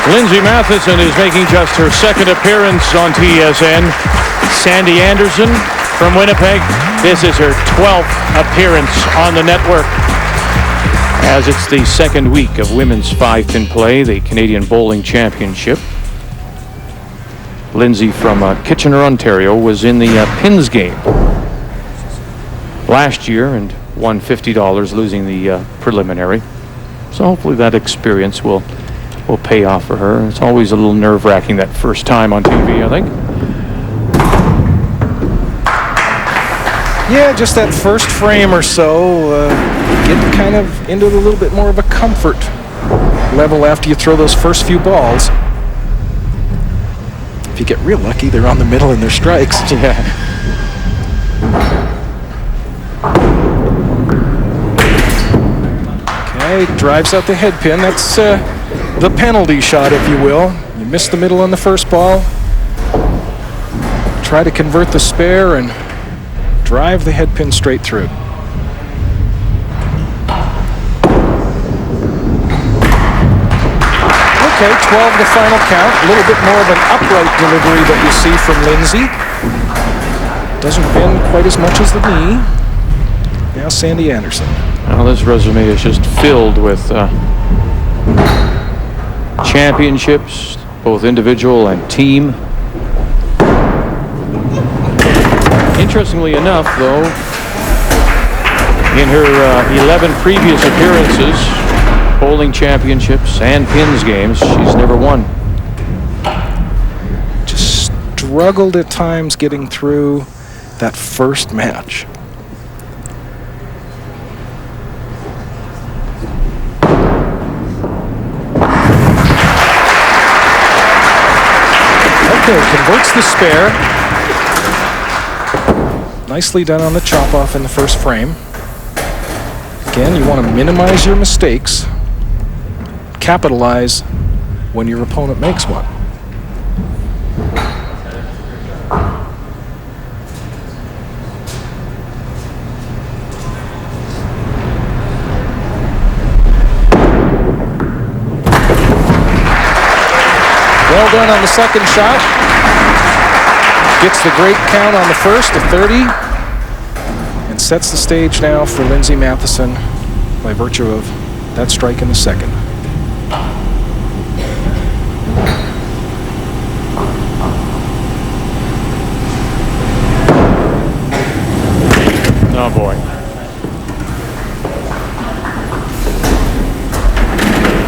Lindsey Matheson is making just her second appearance on TSN. Sandi Anderson from Winnipeg. This is her 12th appearance on the network, as it's the second week of women's 5-pin play, the Canadian Bowling Championship. Lindsey from Kitchener, Ontario, was in the pins game last year and won $50, losing the preliminary. So hopefully that experience will pay off for her. It's always a little nerve-wracking that first time on TV, I think. Yeah, just that first frame or so, get kind of into a little bit more of a comfort level after you throw those first few balls. If you get real lucky, they're on the middle and they're strikes. Yeah. Okay, drives out the head pin. That's the penalty shot, if you will. You miss the middle on the first ball. Try to convert the spare and drive the head pin straight through. Okay, 12 the final count. A little bit more of an upright delivery that you see from Lindsey. Doesn't bend quite as much as the knee. Now Sandi Anderson. Well, this resume is just filled with championships, both individual and team. Interestingly enough, though, in her 11 previous appearances, bowling championships and pins games, she's never won. Just struggled at times getting through that first match. Okay, converts the spare. Nicely done on the chop off in the first frame. Again, you want to minimize your mistakes. Capitalize when your opponent makes one. Well done on the second shot. Gets the great count on the first of 30 and sets the stage now for Lindsey Matheson by virtue of that strike in the second. Oh boy.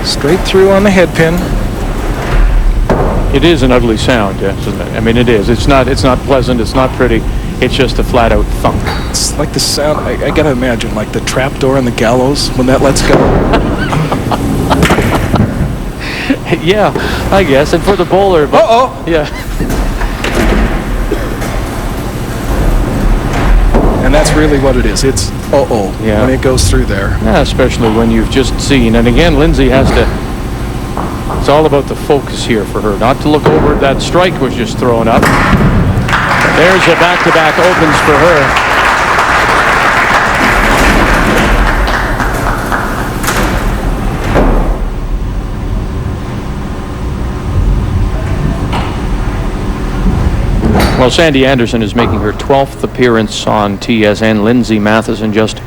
Straight through on the head pin. It is an ugly sound, yes, isn't it? I mean, it is. It's not pleasant. It's not pretty. It's just a flat-out thunk. It's like the sound. I gotta imagine, like the trap door on the gallows when that lets go. Yeah, I guess. And for the bowler. But, yeah. And that's really what it is. It's yeah. When it goes through there. Yeah, especially when you've just seen. And again, Lindsey has to. It's all about the focus here for her, not to look over. That strike was just thrown up. There's a back-to-back opens for her. Well, Sandi Anderson is making her 12th appearance on TSN. Lindsey Matheson just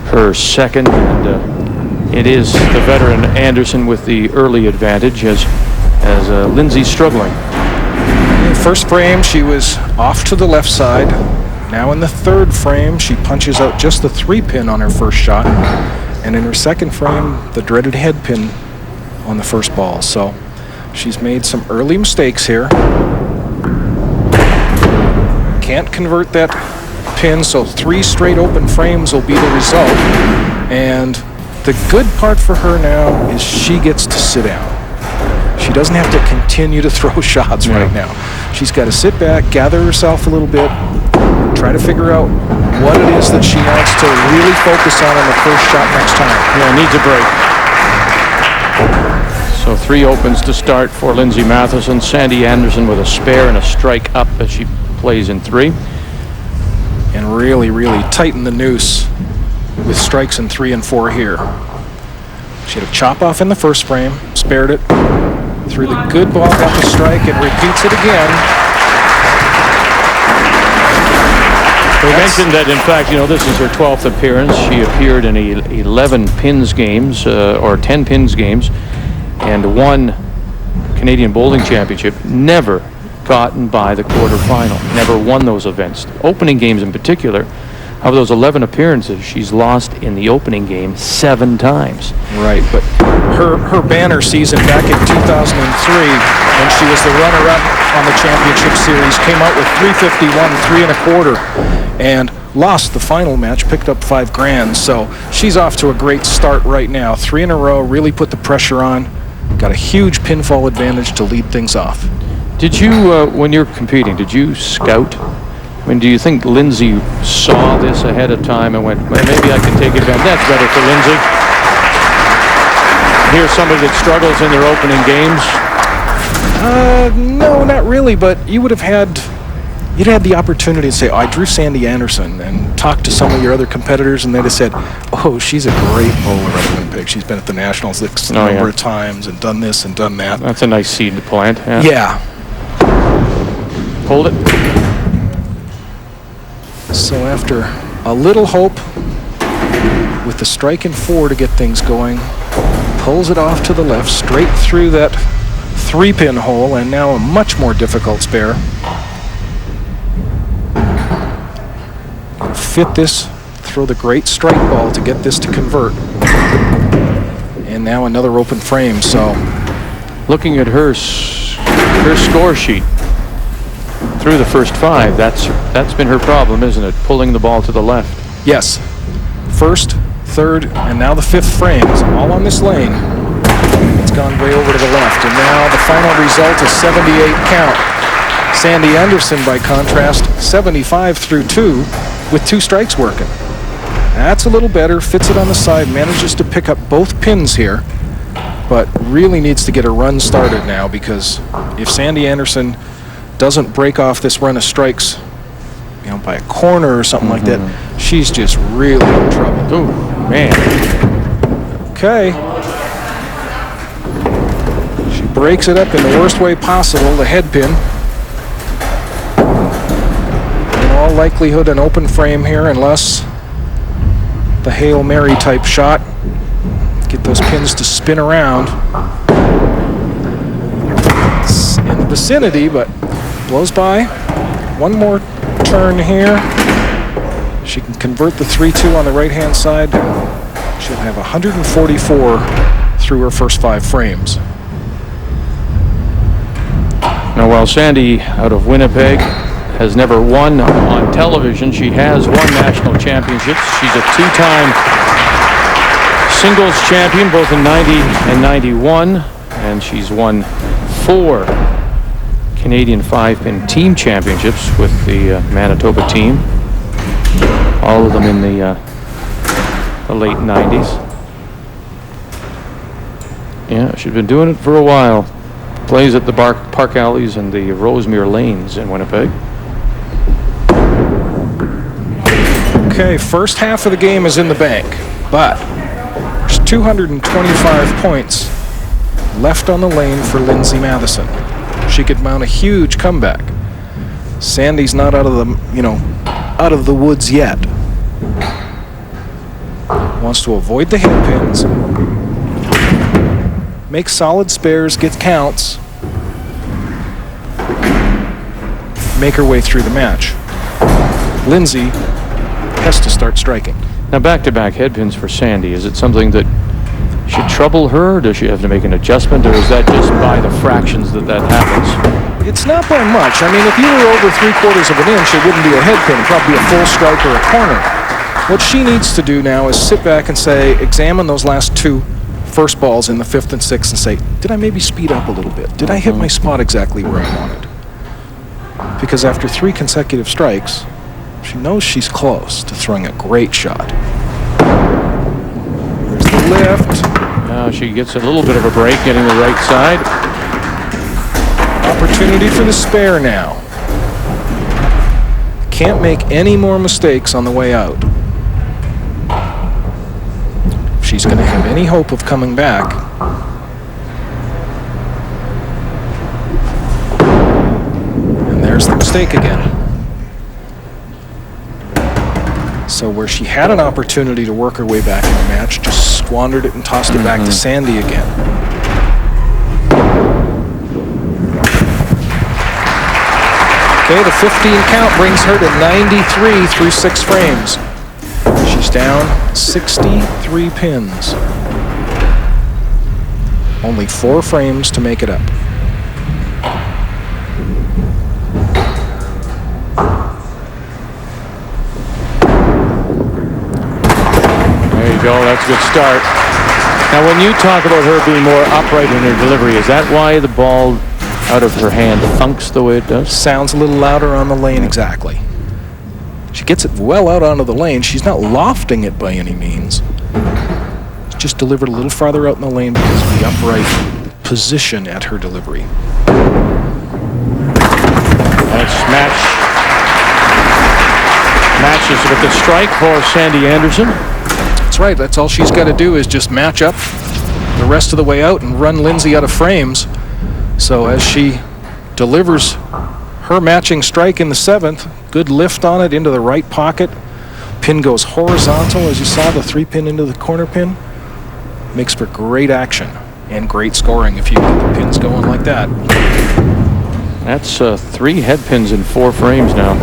her second, and it is the veteran Anderson with the early advantage as Lindsey's struggling. First frame, she was off to the left side. Now in the third frame, she punches out just the 3-pin on her first shot. And in her second frame, the dreaded head pin on the first ball. So she's made some early mistakes here. Can't convert that pin, so 3 straight open frames will be the result. And the good part for her now is she gets to sit down. She doesn't have to continue to throw shots right now. She's got to sit back, gather herself a little bit, try to figure out what it is that she wants to really focus on the first shot next time. Yeah, needs a break. So 3 opens to start for Lindsey Matheson. Sandi Anderson with a spare and a strike up as she plays in 3. And really, really tighten the noose with strikes in 3 and 4 here. She had a chop off in the first frame, spared it, Threw the good ball, got the strike, and repeats it again. We mentioned that, in fact, this is her 12th appearance. She appeared in 11 pins games, or 10 pins games, and won Canadian Bowling Championship. Never gotten by the quarterfinal. Never won those events. Opening games in particular, of those 11 appearances, she's lost in the opening game 7 times. Right, but her banner season back in 2003, when she was the runner-up on the championship series, came out with 351, 3 1/4, and lost the final match, picked up $5,000. So she's off to a great start right now. 3 in a row, really put the pressure on. Got a huge pinfall advantage to lead things off. Did you, when you're competing, did you scout? I mean, do you think Lindsey saw this ahead of time and went, well, maybe I can take advantage? That's better for Lindsey. Here's somebody that struggles in their opening games. No, not really, but you'd had the opportunity to say, I drew Sandi Anderson, and talk to some of your other competitors, and they'd have said, oh, she's a great bowler at Winnipeg. She's been at the Nationals a number of times and done this and done that. That's a nice seed to plant. Yeah. Hold it. So after a little hope, with the strike in 4 to get things going, pulls it off to the left, straight through that 3-pin hole, and now a much more difficult spare. Fit this, throw the great strike ball to get this to convert. And now another open frame, so. Looking at her score sheet through the first 5, that's been her problem, isn't it? Pulling the ball to the left. Yes. First, third, and now the 5th frames, all on this lane. It's gone way over to the left, and now the final result is 78 count. Sandi Anderson, by contrast, 75 through 2, with 2 strikes working. That's a little better, fits it on the side, manages to pick up both pins here, but really needs to get a run started now, because if Sandi Anderson doesn't break off this run of strikes, by a corner or something like that, she's just really in trouble. Oh, man. Okay. She breaks it up in the worst way possible, the head pin. In all likelihood, an open frame here, unless the Hail Mary type shot. Get those pins to spin around. It's in the vicinity, but blows by. One more turn here. She can convert the 3-2 on the right-hand side. She'll have 144 through her first 5 frames. Now, while Sandi, out of Winnipeg, has never won on television, she has won national championships. She's a 2-time singles champion, both in 90 and 91, and she's won 4 Canadian 5-pin team championships with the Manitoba team. All of them in the late 90s. Yeah, she's been doing it for a while. Plays at the Park Alleys and the Rosemere Lanes in Winnipeg. Okay, first half of the game is in the bank, but there's 225 points left on the lane for Lindsey Matheson. She could mount a huge comeback. Sandi's not out of the woods yet. Wants to avoid the head pins, make solid spares, get counts, make her way through the match. Lindsey has to start striking. Now, back-to-back head pins for Sandi. Is it something that should trouble her? Does she have to make an adjustment, or is that just by the fractions that happens? It's not by much. I mean, if you were over 3/4 of an inch, it wouldn't be a head pin. It'd probably be a full strike or a corner. What she needs to do now is sit back and examine those last 2 first balls in the 5th and 6th and say, did I maybe speed up a little bit? Did I hit my spot exactly where I wanted? Because after 3 consecutive strikes, she knows she's close to throwing a great shot. There's the lift. Now she gets a little bit of a break getting the right side. Opportunity for the spare now. Can't make any more mistakes on the way out. If she's going to have any hope of coming back, mistake again. So where she had an opportunity to work her way back in the match, just squandered it and tossed it back to Sandi again. Okay, the 15 count brings her to 93 through 6 frames. She's down 63 pins. Only 4 frames to make it up. There you go, that's a good start. Now when you talk about her being more upright in her delivery, is that why the ball out of her hand thunks the way it does? Sounds a little louder on the lane, exactly. She gets it well out onto the lane. She's not lofting it by any means. It's just delivered a little farther out in the lane because of the upright position at her delivery. Matches with the strike for Sandi Anderson. That's right. That's all she's got to do is just match up the rest of the way out and run Lindsey out of frames. So as she delivers her matching strike in the 7th, good lift on it into the right pocket. Pin goes horizontal, as you saw, the 3-pin into the corner pin. Makes for great action and great scoring if you get the pins going like that. That's 3 head pins in 4 frames now.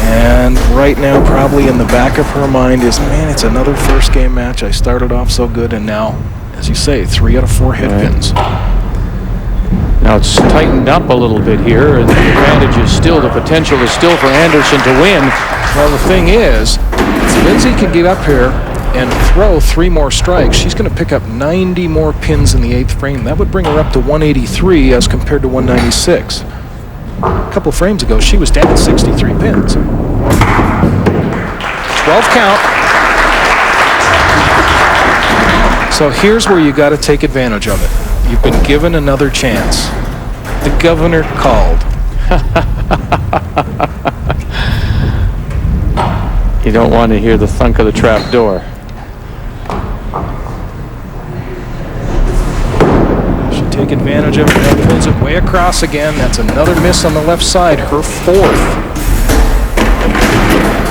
And right now, probably in the back of her mind is, man, it's another first game match. I started off so good, and now, as you say, 3 out of 4 head pins. Now it's tightened up a little bit here, and the advantage is still, the potential is still for Anderson to win. Well, the thing is, if Lindsey can get up here and throw 3 more strikes, she's going to pick up 90 more pins in the 8th frame. That would bring her up to 183 as compared to 196. A couple frames ago, she was down 63 pins. 12 count. So here's where you got to take advantage of it. You've been given another chance. The governor called. You don't want to hear the thunk of the trap door. Should take advantage of it. Now pulls it way across again. That's another miss on the left side. Her 4th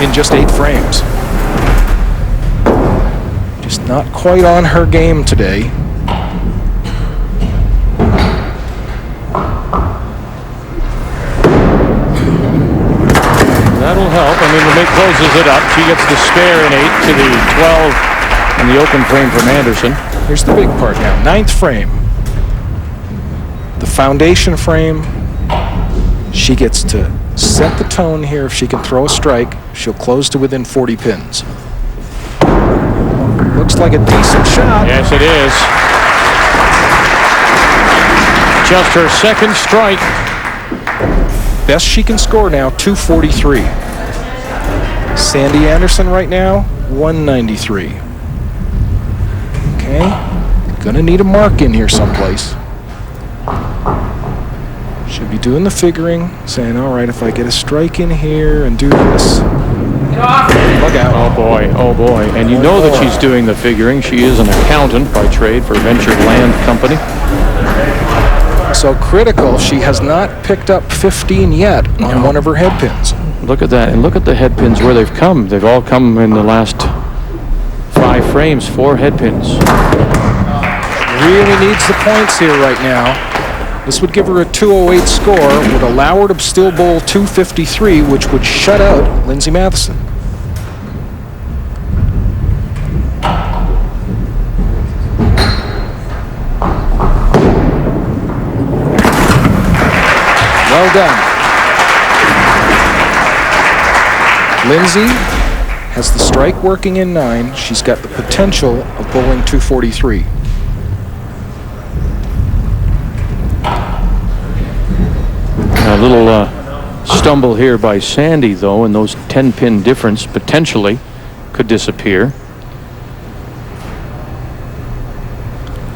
in just 8 frames. Just not quite on her game today. That'll help. I mean, the mate closes it up. She gets the spare in 8 to the 12 and the open frame from Anderson. Here's the big part now. 9th frame. The foundation frame. She gets to set the tone here. If she can throw a strike, she'll close to within 40 pins. Looks like a decent shot. Yes, it is. Just her 2nd strike. Best she can score now, 243. Sandi Anderson right now, 193. Okay, gonna need a mark in here someplace. Should be doing the figuring, saying, all right, if I get a strike in here and do this. Bug out. Oh boy, oh boy. And you know that she's doing the figuring. She is an accountant by trade for Venture Land Company. So critical, she has not picked up 15 yet on one of her head pins. Look at that, and look at the head pins where they've come. They've all come in the last 5 frames, 4 head pins. Really needs the points here right now. This would give her a 208 score, would allow her to still bowl 253, which would shut out Lindsey Matheson. Well done. Lindsey has the strike working in 9. She's got the potential of bowling 243. A little stumble here by Sandi, though, and those 10-pin difference potentially could disappear.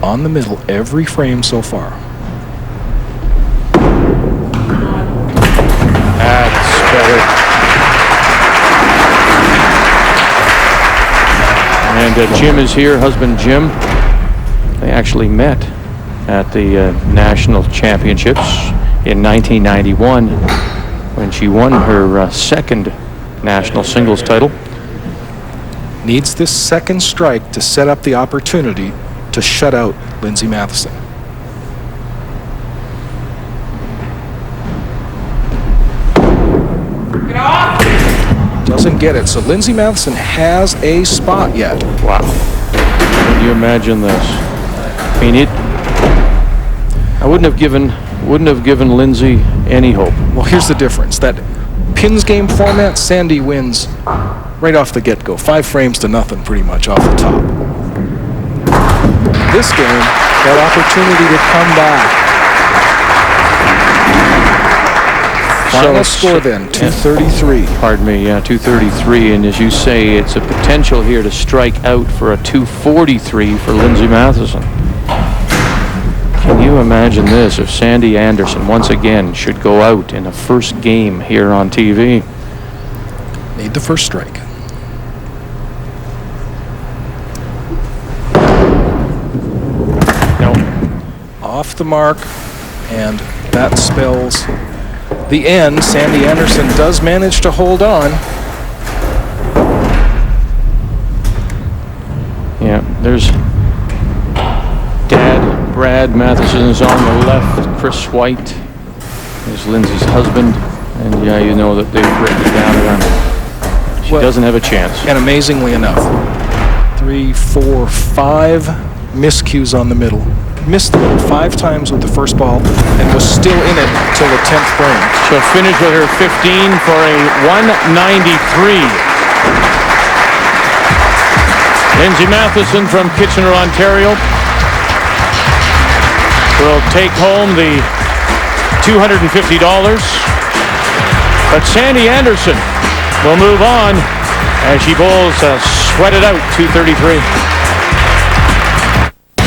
On the middle every frame so far. That's better. And Jim is here, husband Jim. They actually met at the National Championships in 1991 when she won her second national singles title. Needs this second strike to set up the opportunity to shut out Lindsey Matheson. Doesn't get it. So Lindsey Matheson has a spot yet. Wow. Can you imagine this? I mean, I wouldn't have given Lindsey any hope. Well, here's the difference. That pins game format, Sandi wins right off the get-go. 5 frames to nothing pretty much off the top. This game, that opportunity to come back. Final score then, 233. Pardon me, yeah, 233. And as you say, it's a potential here to strike out for a 243 for Lindsey Matheson. Can you imagine this if Sandi Anderson once again should go out in the first game here on TV? Need the first strike. No. Off the mark, and that spells the end. Sandi Anderson does manage to hold on. Yeah, there's Dad, Brad Matheson is on the left. Chris White is Lindsey's husband. And yeah, you know that they've written it down around. She doesn't have a chance. And amazingly enough, 3, 4, 5 miscues on the middle. Missed the middle 5 times with the first ball and was still in it till the 10th frame. She'll finish with her 15 for a 193. Lindsey Matheson from Kitchener, Ontario will take home the $250. But Sandi Anderson will move on as she bowls a sweated out 233.